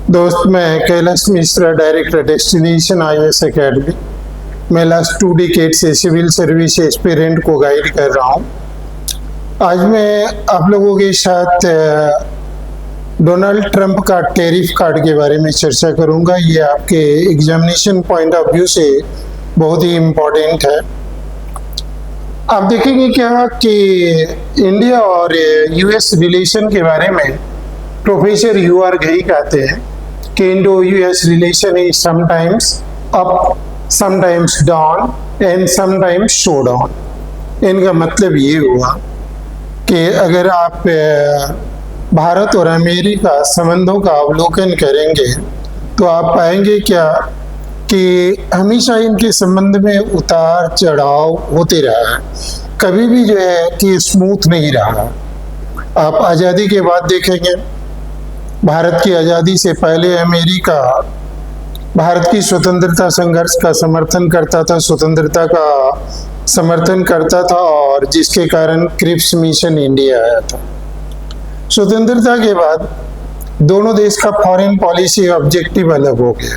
दोस्त, मैं Kailash Mishra, director destination IAS academy. मैं लास्ट 2 डिकेड से सिविल सर्विस एस्पिरेंट को गाइड कर रहा हूँ। आज मैं आप लोगों के साथ डोनाल्ड ट्रंप का टैरिफ कार्ड के बारे में चर्चा करूँगा। ये आपके एग्जामिनेशन पॉइंट ऑफ व्यू से बहुत ही इम्पोर्टेंट है। आप देखेंगे क्या कि इंडिया और US रिलेशन के बारे में प्रोफेसर UR घई कहते हैं कि Indo US relation is sometimes up, sometimes down and sometimes show down. इनका मतलब ये हुआ कि अगर आप भारत और अमेरिका संबंधों का अवलोकन करेंगे तो आप पाएंगे क्या कि हमेशा इनके संबंध में उतार चढ़ाव होते रहा है, कभी भी जो है कि स्मूथ नहीं रहा। आप आज़ादी के बाद देखेंगे, भारत की आज़ादी से पहले अमेरिका भारत की स्वतंत्रता संघर्ष का समर्थन करता था, स्वतंत्रता का समर्थन करता था, और जिसके कारण क्रिप्स मिशन इंडिया आया था। स्वतंत्रता के बाद दोनों देश का फॉरेन पॉलिसी ऑब्जेक्टिव अलग हो गया।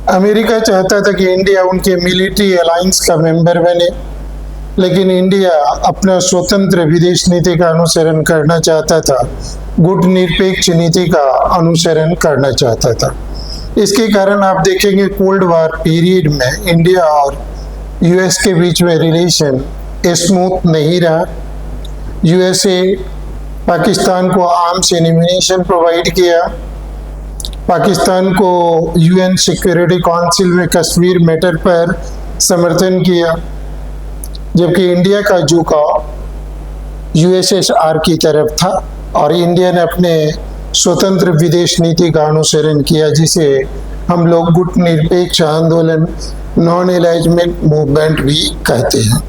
अमेरिका चाहता था कि इंडिया उनके मिलिट्री अलायंस का मेंबर बने, लेकिन इंडिया अपना स्वतंत्र विदेश नीति का अनुसरण करना चाहता था, गुट निरपेक्ष नीति का अनुसरण करना चाहता था। इसके कारण आप देखेंगे कोल्ड वॉर पीरियड में इंडिया और US के बीच में रिलेशन स्मूथ नहीं रहा। USA पाकिस्तान को आर्म्स एनिमिनेशन प्रोवाइड किया, पाकिस्तान को UN सिक्योरिटी काउंसिल में कश्मीर मैटर पर समर्थन किया, जबकि इंडिया का झुकाव USSR की तरफ था और इंडिया ने अपने स्वतंत्र विदेश नीति का अनुसरण किया, जिसे हम लोग गुट निरपेक्ष आंदोलन, नॉन अलाइजमेंट मूवमेंट भी कहते हैं।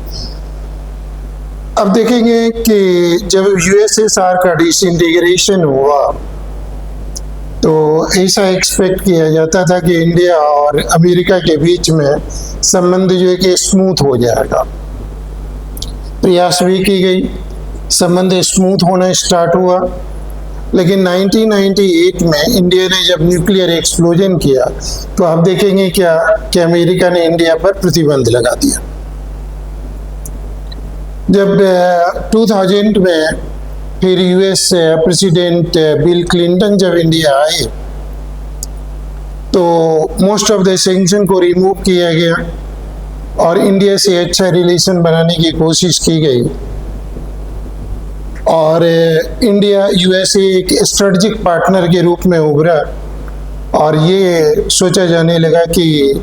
अब देखेंगे कि जब USSR का डिसइंटीग्रेशन हुआ तो ऐसा एक्सपेक्ट किया जाता था कि इंडिया और अमेरिका के बीच में संबंध जो है कि स्मूथ हो जाएगा। प्रयास भी की गई, संबंध स्मूथ होना स्टार्ट हुआ, लेकिन 1998 में इंडिया ने जब न्यूक्लियर एक्सप्लोजन किया तो आप देखेंगे क्या कि अमेरिका ने इंडिया पर प्रतिबंध लगा दिया। जब 2000 में फिर US प्रेसिडेंट बिल क्लिंटन जब इंडिया आए तो मोस्ट ऑफ द सैंक्शन को रिमूव किया गया और इंडिया से अच्छा रिलेशन बनाने की कोशिश की गई, और इंडिया USA एक स्ट्रेटजिक पार्टनर के रूप में उभरा, और ये सोचा जाने लगा कि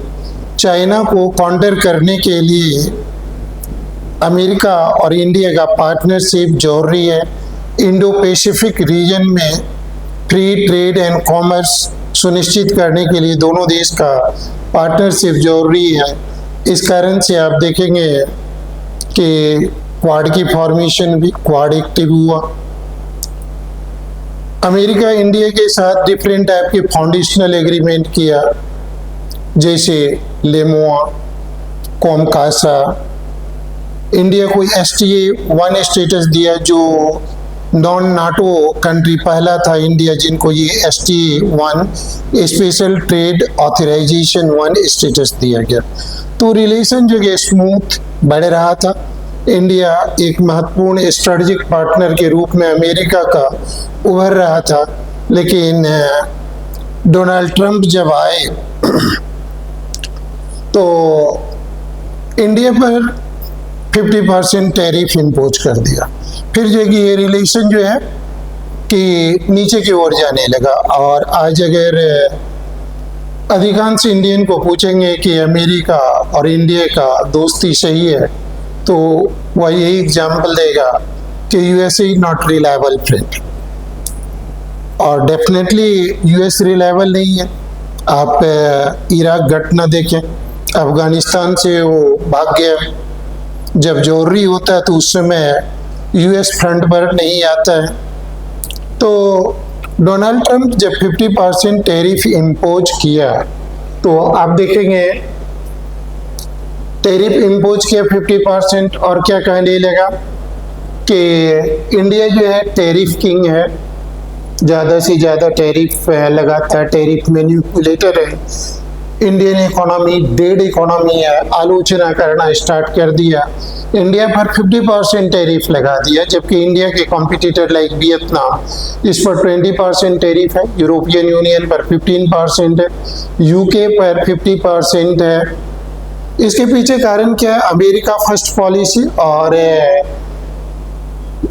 चाइना को काउंटर करने के लिए अमेरिका और इंडिया का पार्टनरशिप जरूरी है। इंडो पैसिफिक रीजन में फ्री ट्रेड एंड कॉमर्स सुनिश्चित करने के लिए दोनों देश का पार्टनरशिप जरूरी है। इस कारण से आप देखेंगे कि क्वाड की फॉर्मेशन भी, क्वाड एक्टिव हुआ। अमेरिका इंडिया के साथ डिफरेंट टाइप के फाउंडेशनल एग्रीमेंट किया, जैसे लेमोआ, कॉमकासा। इंडिया को STA 1 स्टेटस दिया, जो नॉन नाटो कंट्री पहला था इंडिया जिनको ये STA 1 special trade authorisation 1 status दिया गया। तो रिलेशन जो है स्मूथ बढ़ रहा था। इंडिया एक महत्वपूर्ण स्ट्रेटजिक पार्टनर के रूप में अमेरिका का उभर रहा था, लेकिन डोनाल्ड ट्रंप जब आए तो इंडिया पर 50% टैरिफ इम्पोज कर दिया। फिर जो कि ये रिलेशन जो है कि नीचे की ओर जाने लगा, और आज अगर अधिकांश इंडियन को पूछेंगे कि अमेरिका और इंडिया का दोस्ती सही है तो वह यही एग्जाम्पल देगा कि USA is not reliable friend, और डेफिनेटली US रिलायबल नहीं है। आप इराक घटना देखें, अफगानिस्तान से वो भाग गया, जब जरूरी होता है तो उस समय US फ्रंट पर नहीं आता है। तो डोनाल्ड ट्रंप जब 50% टैरिफ इम्पोज किया तो आप देखेंगे टैरिफ इम्पोज किया 50%, और क्या कहने लगा कि इंडिया जो है टैरिफ किंग है, ज़्यादा से ज़्यादा टैरिफ लगाता है, टैरिफ मैनिपुलेटर है। इंडियन इकोनॉमी डेड इकोनॉमी है, आलोचना करना स्टार्ट कर दिया। इंडिया पर 50% टैरिफ लगा दिया, जबकि इंडिया के कॉम्पिटिटर लाइक वियतनाम इस पर 20% टैरिफ है, यूरोपियन यूनियन पर 15% है, यूके पर 50% है। इसके पीछे कारण क्या है? अमेरिका फर्स्ट पॉलिसी, और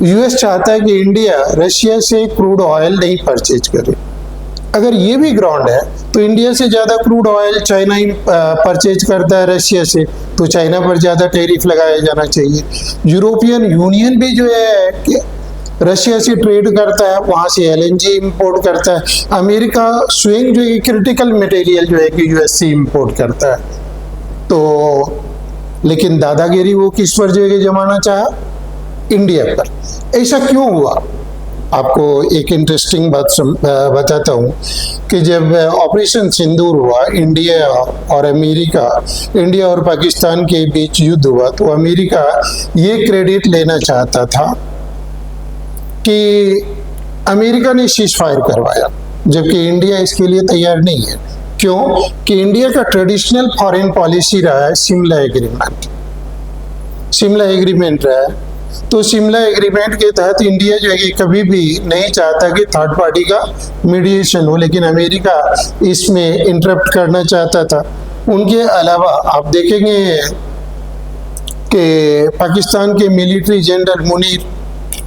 यूएस चाहता है कि इंडिया रशिया से क्रूड ऑयल नहीं परचेज करे। अगर ये भी ग्राउंड है तो इंडिया से ज़्यादा क्रूड ऑयल चाइना ही परचेज करता है रशिया से, तो चाइना पर ज़्यादा टैरिफ लगाया जाना चाहिए। यूरोपियन यूनियन भी जो है कि रशिया से ट्रेड करता है, वहाँ से एलएनजी इंपोर्ट करता है। अमेरिका स्वयं जो है क्रिटिकल मटेरियल जो है कि यूएस से इंपोर्ट करता है। तो लेकिन दादागिरी वो किस पर जो है जमाना चाहा? इंडिया पर। ऐसा क्यों हुआ? आपको एक इंटरेस्टिंग बात बताता हूँ कि जब ऑपरेशन सिंदूर हुआ, इंडिया और पाकिस्तान के बीच युद्ध हुआ, तो अमेरिका ये क्रेडिट लेना चाहता था कि अमेरिका ने सीज फायर करवाया, जबकि इंडिया इसके लिए तैयार नहीं है। क्यों? कि इंडिया का ट्रेडिशनल फॉरेन पॉलिसी रहा है शिमला एग्रीमेंट रहा है। तो शिमला एग्रीमेंट के तहत इंडिया जो है कि कभी भी नहीं चाहता कि थर्ड पार्टी का मीडिएशन हो, लेकिन अमेरिका इसमें इंटरप्ट करना चाहता था। उनके अलावा आप देखेंगे कि पाकिस्तान के मिलिट्री जनरल मुनीर,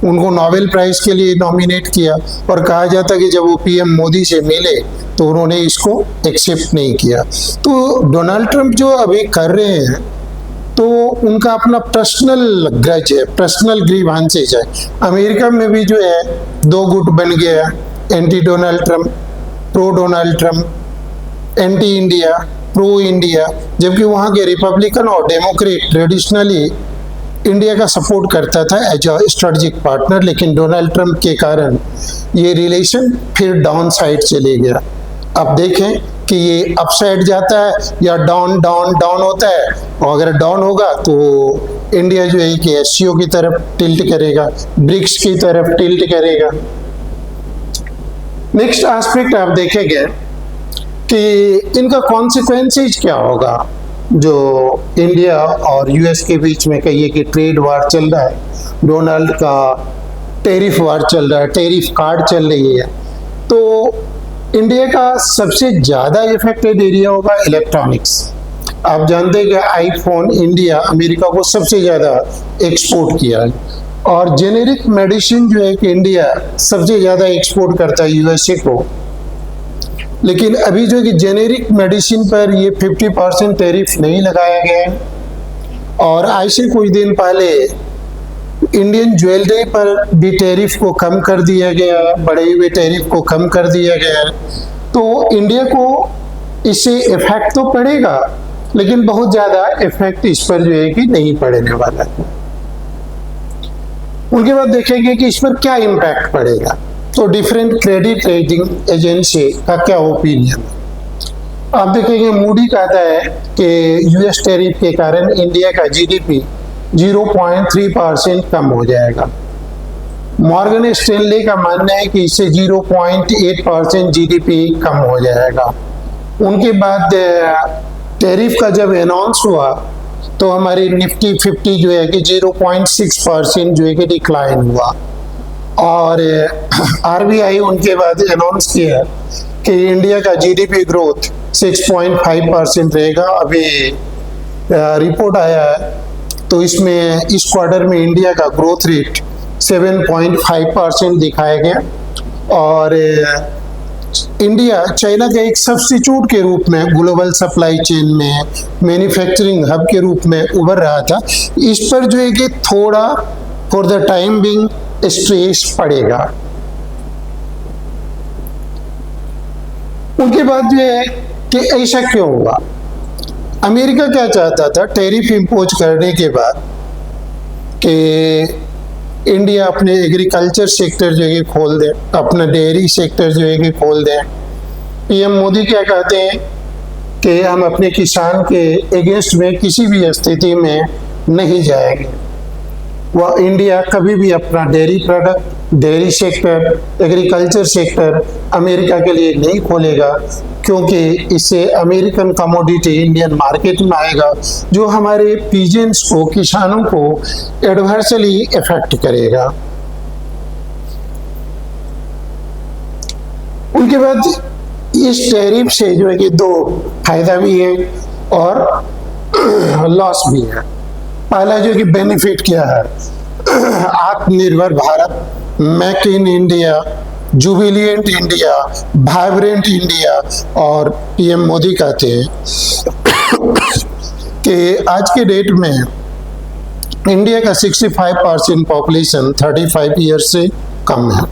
उनको नोबेल प्राइज के लिए नॉमिनेट किया, और कहा जाता कि जब वो पीएम मोदी से मिले तो उन्होंने इसको एक्सेप्ट नहीं किया। तो डोनाल्ड ट्रंप जो अभी कर रहे हैं, तो उनका अपना पर्सनल ग्रज है, पर्सनल ग्रीवांसेज है। अमेरिका में भी जो है दो गुट बन गया, anti Donald Trump, pro Donald Trump, anti India, pro India. जबकि वहाँ के रिपब्लिकन और डेमोक्रेट ट्रेडिशनली इंडिया का सपोर्ट करता था एज अ स्ट्रेटेजिक पार्टनर, लेकिन डोनाल्ड ट्रंप के कारण ये रिलेशन फिर डाउन साइड चले गया। अब देखें कि ये अप साइड जाता है या डाउन डाउन डाउन होता है, और अगर डाउन होगा तो इंडिया जो है कि एससीओ की तरफ टिल्ट करेगा, ब्रिक्स की तरफ टिल्ट करेगा। नेक्स्ट एस्पेक्ट आप देखेंगे कि इनका कॉन्सिक्वेंसेज क्या होगा। जो इंडिया और यूएस के बीच में कहिए कि ट्रेड वार चल रहा है, डोनाल्ड का टैरिफ वार चल रहा है, टैरिफ कार्ड चल रही है, तो इंडिया का सबसे ज़्यादा इफेक्टेड एरिया होगा इलेक्ट्रॉनिक्स। आप जानते हैं कि आईफोन इंडिया अमेरिका को सबसे ज़्यादा एक्सपोर्ट किया है, और जेनेरिक मेडिसिन जो है कि इंडिया सबसे ज़्यादा एक्सपोर्ट करता है यूएसए को। लेकिन अभी जो कि जेनेरिक मेडिसिन पर ये 50% टैरिफ नहीं लगाया गया है, और आज से कुछ दिन पहले इंडियन ज्वेलरी पर भी टैरिफ को कम कर दिया गया, बढ़े हुए टैरिफ को कम कर दिया गया। तो इंडिया को इससे इफेक्ट तो पड़ेगा, लेकिन बहुत ज़्यादा इफेक्ट इस पर जो है कि नहीं पड़ने वाला है। उनके बाद देखेंगे कि इस पर क्या इम्पैक्ट पड़ेगा। तो डिफरेंट क्रेडिट रेटिंग एजेंसी का क्या ओपिनियन है। आप देखेंगे मूडी कहता है कि यूएस टैरिफ के कारण इंडिया का जीडीपी 0.3% कम हो जाएगा। मॉर्गन स्टैनली का मानना है कि इससे 0.8% जीडीपी कम हो जाएगा। उनके बाद टैरिफ का जब अनाउंस हुआ तो हमारी निफ्टी 50 जो है कि 0.6% जो है कि डिक्लाइन हुआ, और आरबीआई उनके बाद अनाउंस किया कि इंडिया का जीडीपी ग्रोथ 6.5% रहेगा। अभी रिपोर्ट आया है तो इसमें इस क्वार्टर में इंडिया का ग्रोथ रेट 7.5% दिखाया गया, और इंडिया चाइना के एक सब्स्टिट्यूट के रूप में ग्लोबल सप्लाई चेन में मैन्युफैक्चरिंग हब के रूप में उभर रहा था। इस पर जो है कि थोड़ा for the time being stress पड़ेगा। उनके बाद जो है कि ऐसा क्यों हुआ। अमेरिका क्या चाहता था टैरिफ इंपोज करने के बाद कि इंडिया अपने एग्रीकल्चर सेक्टर जो है खोल दे, अपना डेयरी सेक्टर जो है कि खोल दे। पीएम मोदी क्या कहते हैं कि हम अपने किसान के अगेंस्ट में किसी भी स्थिति में नहीं जाएंगे। वह इंडिया कभी भी अपना dairy product dairy sector, agriculture sector America के लिए नहीं खोलेगा, क्योंकि इससे अमेरिकन कमोडिटी इंडियन मार्केट में आएगा, जो हमारे पीजेंट्स को, किसानों को एडवर्सली इफेक्ट करेगा। उनके बाद इस टैरिफ से जो है कि दो फायदा भी है और लॉस भी है। पहला जो कि बेनिफिट क्या है, आत्मनिर्भर Bharat, make in India, Jubilant India, vibrant India. और पीएम मोदी कहते हैं कि आज के डेट में इंडिया का 65% पॉपुलेशन 35 ईयर्स से कम है,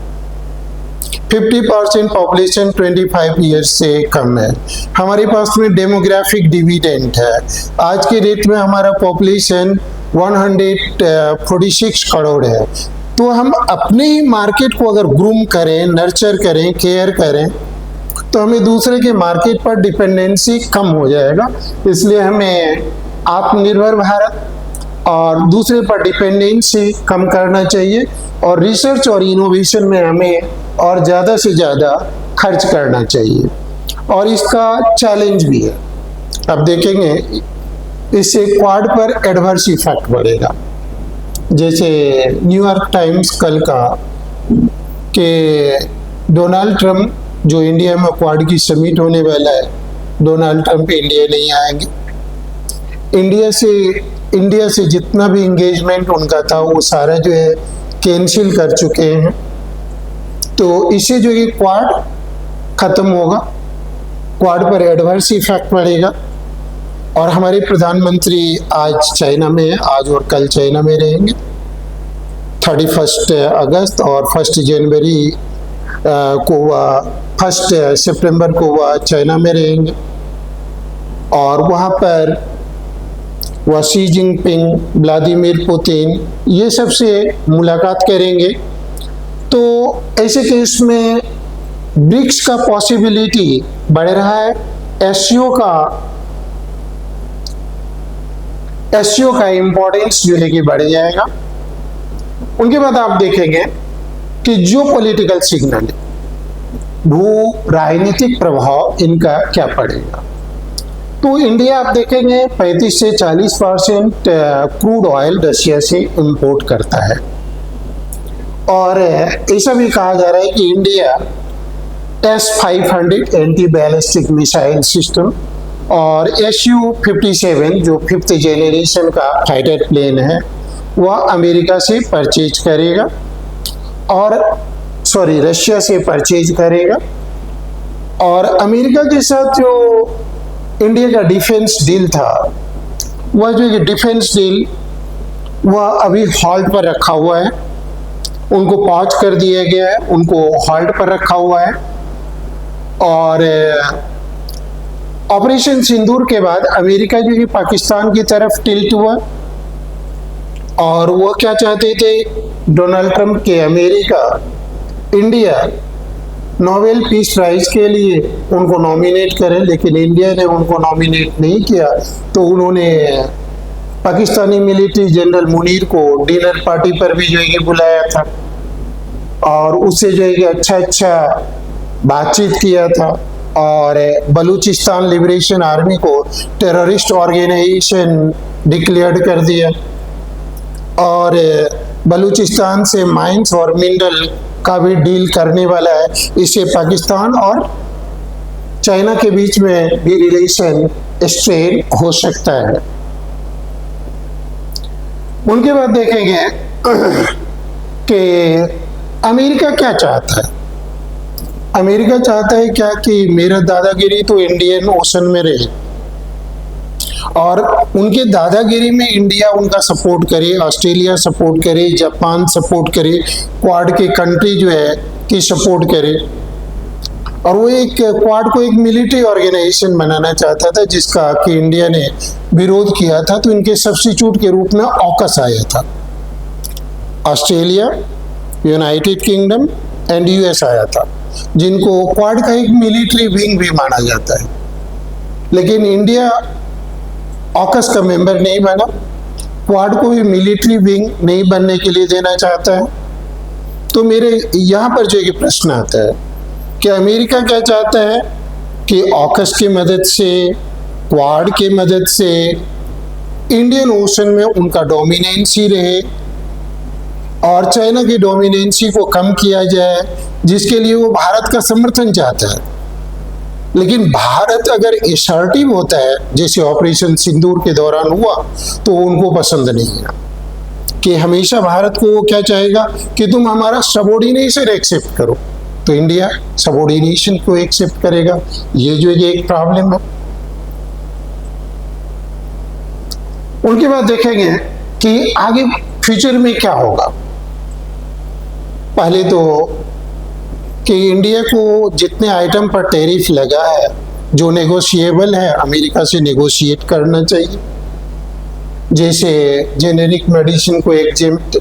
50% पॉपुलेशन 25 ईयर्स से कम है। हमारे पास में डेमोग्राफिक डिविडेंड है। आज के डेट में हमारा पॉपुलेशन 146 करोड़ है। तो हम अपने ही मार्केट को अगर ग्रूम करें, नर्चर करें, केयर करें, तो हमें दूसरे के मार्केट पर डिपेंडेंसी कम हो जाएगा। इसलिए हमें आत्मनिर्भर भारत और दूसरे पर डिपेंडेंसी कम करना चाहिए और रिसर्च और इनोवेशन में हमें और ज़्यादा से ज़्यादा खर्च करना चाहिए। और इसका चैलेंज भी है। अब देखेंगे इससे क्वाड पर एडवर्स इफेक्ट पड़ेगा। जैसे न्यूयॉर्क टाइम्स कल का कि डोनाल्ड ट्रंप, जो इंडिया में क्वाड की समिट होने वाला है, डोनाल्ड ट्रंप इंडिया नहीं आएंगे। इंडिया से जितना भी इंगेजमेंट उनका था वो सारा जो है कैंसिल कर चुके हैं। तो इससे जो है क्वाड खत्म होगा, क्वाड पर एडवर्स इफेक्ट पड़ेगा। और हमारे प्रधानमंत्री आज चाइना में, आज और कल चाइना में रहेंगे। 31 अगस्त और 1 जनवरी को वह 1 सितंबर को वह चाइना में रहेंगे और वहाँ पर वह शी जिनपिंग, व्लादिमीर पुतिन, ये सबसे मुलाकात करेंगे। तो ऐसे केस में ब्रिक्स का पॉसिबिलिटी बढ़ रहा है, एससीओ का इम्पोर्टेंस जो है कि बढ़ जाएगा। उनके बाद आप देखेंगे कि जो पॉलिटिकल सिग्नल, भू राजनीतिक प्रभाव इनका क्या पड़ेगा। तो इंडिया आप देखेंगे 35 से 40% क्रूड ऑयल रशिया से इंपोर्ट करता है। और ऐसा भी कहा जा रहा है कि India S-500 anti ballistic missile system और Su-57 जो 5th जेनरेशन का फाइटर प्लेन है वह अमेरिका से परचेज करेगा और रशिया से परचेज करेगा। और अमेरिका के साथ जो इंडिया का डिफेंस डील था, वह जो डिफेंस डील वह अभी हॉल्ट पर रखा हुआ है, उनको पॉज कर दिया गया है, उनको हॉल्ट पर रखा हुआ है। और ऑपरेशन सिंदूर के बाद अमेरिका जो है पाकिस्तान की तरफ टिल्ट हुआ और वो क्या चाहते थे, डोनाल्ड ट्रंप के America India Nobel peace prize के लिए उनको नॉमिनेट करें, लेकिन इंडिया ने उनको नॉमिनेट नहीं किया। तो उन्होंने पाकिस्तानी मिलिट्री जनरल मुनीर को डिनर पार्टी पर भी जो है बुलाया था और उससे जो है अच्छा बातचीत किया था और बलूचिस्तान लिबरेशन आर्मी को टेररिस्ट ऑर्गेनाइजेशन डिक्लेयर्ड कर दिया और बलूचिस्तान से माइंस और मिनरल का भी डील करने वाला है। इससे पाकिस्तान और चाइना के बीच में भी रिलेशन स्ट्रेन हो सकता है। उनके बाद देखेंगे कि अमेरिका क्या चाहता है। अमेरिका चाहता है क्या कि मेरा दादागिरी तो इंडियन ओशन में रहे और उनके दादागिरी में इंडिया उनका सपोर्ट करे, ऑस्ट्रेलिया सपोर्ट करे, जापान सपोर्ट करे, क्वाड के कंट्री जो है कि सपोर्ट करे। और वो एक क्वाड को एक मिलिट्री ऑर्गेनाइजेशन बनाना चाहता था जिसका कि इंडिया ने विरोध किया था। तो इनके सब्स्टिट्यूट के रूप में ऑकस आया था, Australia, United kingdom and US आया था, जिनको क्वाड का एक मिलिट्री विंग भी माना जाता है। लेकिन इंडिया ऑकस का मेंबर नहीं बना, क्वाड को भी मिलिट्री विंग नहीं बनने के लिए देना चाहता है। तो मेरे यहाँ पर जो एक प्रश्न आता है कि अमेरिका क्या चाहता है कि ऑकस की मदद से, क्वाड की मदद से इंडियन ओशन में उनका डोमिनेंसी रहे और चाइना की डोमिनेंसी को कम किया जाए, जिसके लिए वो भारत का समर्थन चाहता है। लेकिन भारत अगर असर्टिव होता है, जैसे ऑपरेशन सिंदूर के दौरान हुआ, तो उनको पसंद नहीं है कि हमेशा भारत को वो क्या चाहेगा कि तुम हमारा सबऑर्डिनेशन एक्सेप्ट करो, तो इंडिया सबऑर्डिनेशन को एक्सेप्ट करेगा। ये जो ये एक प्रॉब्लम है। उनके बाद देखेंगे कि आगे फ्यूचर में क्या होगा। पहले तो कि इंडिया को जितने आइटम पर टैरिफ लगा है, जो नेगोशिएबल है, अमेरिका से नेगोशिएट करना चाहिए। जैसे जेनेरिक मेडिसिन को एग्जेम्प्ट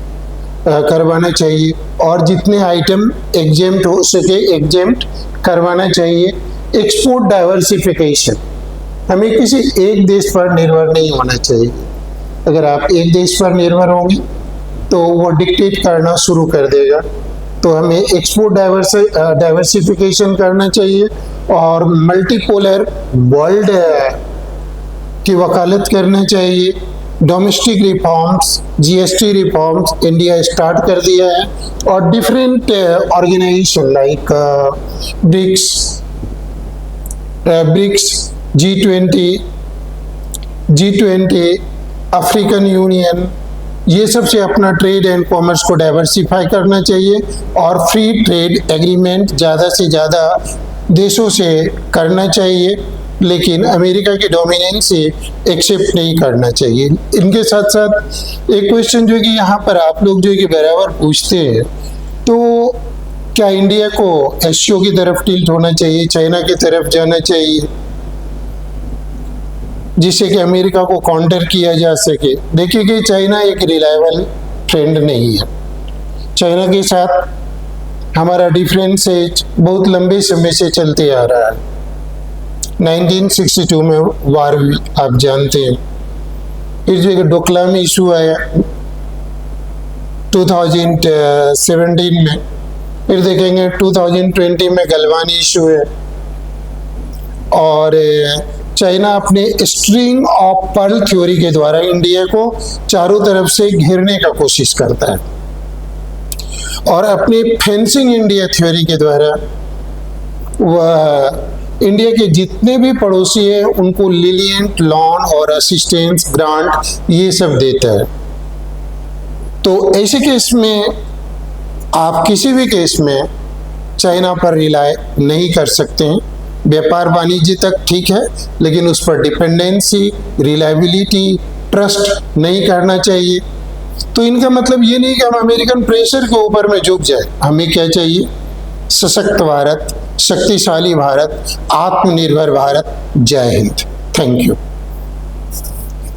करवाना चाहिए और जितने आइटम एग्जेम्प्ट हो सके एग्जेम्प्ट करवाना चाहिए। एक्सपोर्ट डाइवर्सिफिकेशन, हमें किसी एक देश पर निर्भर नहीं होना चाहिए। अगर आप एक देश पर निर्भर होंगे तो वो डिक्टेट करना शुरू कर देगा। तो हमें एक्सपोर्ट डाइवर्सिफिकेशन करना चाहिए और मल्टीपोलर वर्ल्ड की वकालत करना चाहिए। Domestic reforms, GST reforms India start कर दिया है और different organisation like BRICS, G20, African union, ये सब से अपना ट्रेड एंड कॉमर्स को डाइवर्सिफाई करना चाहिए और फ्री ट्रेड एग्रीमेंट ज़्यादा से ज़्यादा देशों से करना चाहिए, लेकिन अमेरिका की डोमिनेंसी एक्सेप्ट नहीं करना चाहिए। इनके साथ साथ एक क्वेश्चन जो कि यहाँ पर आप लोग जो कि बराबर पूछते हैं, तो क्या इंडिया को एससीओ की तरफ टिल्ट होना चाहिए, चाइना की तरफ जाना चाहिए, जिससे कि अमेरिका को काउंटर किया जा सके। देखिए कि चाइना एक रिलायबल फ्रेंड नहीं है। चाइना के साथ हमारा डिफरेंसेस बहुत लंबे समय से चलते आ रहा है। 1962 में वार हुई, आप जानते हैं। फिर जो एक डोकलाम इशू आया 2017 में, फिर देखेंगे 2020 में गलवान इशू है और चाइना अपने स्ट्रिंग ऑफ पर्ल थ्योरी के द्वारा इंडिया को चारों तरफ से घेरने का कोशिश करता है और अपने फेंसिंग इंडिया थ्योरी के द्वारा वह इंडिया के जितने भी पड़ोसी हैं उनको लीनिएंट लोन और असिस्टेंस ग्रांट ये सब देता है। तो ऐसे केस में आप किसी भी केस में चाइना पर रिलाय नहीं कर सकते हैं। व्यापार वाणिज्य तक ठीक है, लेकिन उस पर डिपेंडेंसी, रिलायबिलिटी, ट्रस्ट नहीं करना चाहिए। तो इनका मतलब ये नहीं कि हम अमेरिकन प्रेशर के ऊपर में झुक जाए। हमें क्या चाहिए? सशक्त भारत, शक्तिशाली भारत, आत्मनिर्भर भारत। जय हिंद। Thank you.